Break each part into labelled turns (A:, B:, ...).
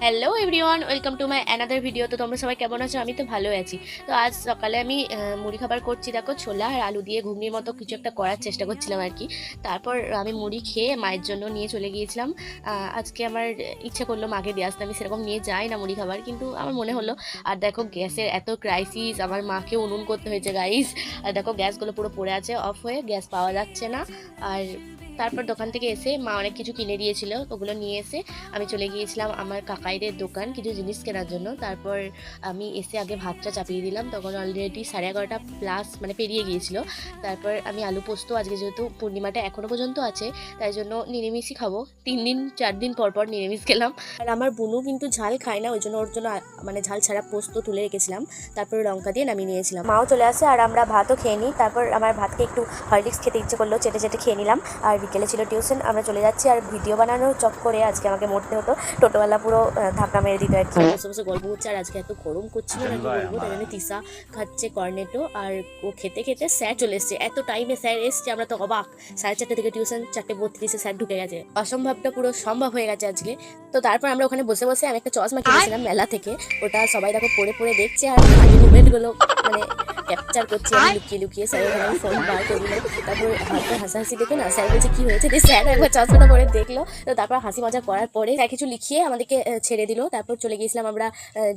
A: Hello everyone, welcome to my another video. তো তোমরা সবাই কেমন আছো? আমি তো ভালো আছি। তো আজ সকালে আমি মুড়ি খাবার করছি, দেখো ছোলা আর আলু দিয়ে ঘুগনির মতো কিছু একটা করার চেষ্টা করছিলাম আর কি। তারপর আমি মুড়ি খেয়ে মায়ের জন্য নিয়ে চলে গিয়েছিলাম। আজকে আমার ইচ্ছা করলো মাকে দিয়ে আসতে। আমি সেরকম নিয়ে যাই না মুড়ি খাবার, কিন্তু আমার মনে হলো। আর দেখো গ্যাসের এত ক্রাইসিস, আমার মাকে উনুন করতে হয়েছে গাইস। আর দেখো গ্যাসগুলো পুরো পড়ে আছে অফ হয়ে, গ্যাস পাওয়া যাচ্ছে না। আর তারপর দোকান থেকে এসে মা অনেক কিছু কিনে দিয়েছিল, ওগুলো নিয়ে এসে আমি চলে গিয়েছিলাম আমার কাকাইদের দোকান কিছু জিনিস কেনার জন্য। তারপর আমি এসে আগে ভাতটা চাপিয়ে দিলাম, তখন অলরেডি 11:30 প্লাস মানে পেরিয়ে গিয়েছিল। তারপর আমি আলু পোস্ত, আজকে যেহেতু পূর্ণিমাটা এখনও পর্যন্ত আছে, তাই জন্য নিরামিষই খাবো। 3 দিন 4 দিন পর পর নিরামিষ খেলাম। আর আমার বুনু কিন্তু ঝাল খায় না, ওই জন্য ওর জন্য মানে ঝাল ছাড়া পোস্ত তুলে রেখেছিলাম, তারপর লঙ্কা দিয়ে নামিয়ে নিয়েছিলাম। মাও চলে আসে আর আমরা ভাতও খেয়ে নিই। তারপর আমার ভাতকে একটু হরলিক্স খেতে ইচ্ছে করলো, চেটে চেটে খেয়ে নিলাম। আর বিকেলে ছিল টিউশন, আমরা চলে যাচ্ছি। আর ভিডিও বানানোর চক্করে আজকে আমাকে মরতে হতো, টোটোওয়ালা পুরো ধাক্কা মেরে দিত আর কি। বসে বসে গল্প করছে, আর আজকে এত গরম করছিল না কি বলবো। তাই জন্য তিসা খাচ্ছে কর্নেটো, আর ও খেতে খেতে স্যার চলে এসছে। এত টাইমে স্যার এসছে, আমরা তো অবাক। 4:30 থেকে টিউশন, 4:32 স্যার ঢুকে গেছে। অসম্ভবটা পুরো সম্ভব হয়ে গেছে আজকে। তো তারপর আমরা ওখানে বসে বসে আমি একটা চশমা কিনেছিলাম মেলা থেকে, ওটা সবাই দেখো পরে পরে দেখছে, আর ফানি মুভমেন্টগুলো মানে ক্যাপচার করছি আমি লুকিয়ে লুকিয়ে। স্যার ওখানে আমি ফোন বার করে দিলাম। তারপর হালকা হাসাহাসি দেখে না, স্যার বলছে কি হয়েছে, দিয়ে স্যার একবার চশমাটা পরে দেখলো। তো তারপর হাসি মজা করার পরে স্যার কিছু লিখিয়ে আমাদেরকে ছেড়ে দিল। তারপর চলে গিয়েছিলাম আমরা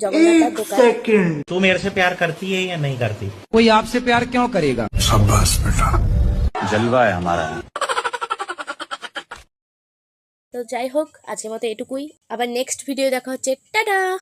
A: জগন্নাথের দোকান।
B: तू मेरे से प्यार करती है या नहीं करती?
C: कोई आपसे प्यार क्यों करेगा।
D: शाबाश बेटा,
B: जलवा है हमारा।
A: তো যাই হোক, আজকের মতো এটুকুই। আবার নেক্সট ভিডিও দেখা হচ্ছে, টাটা।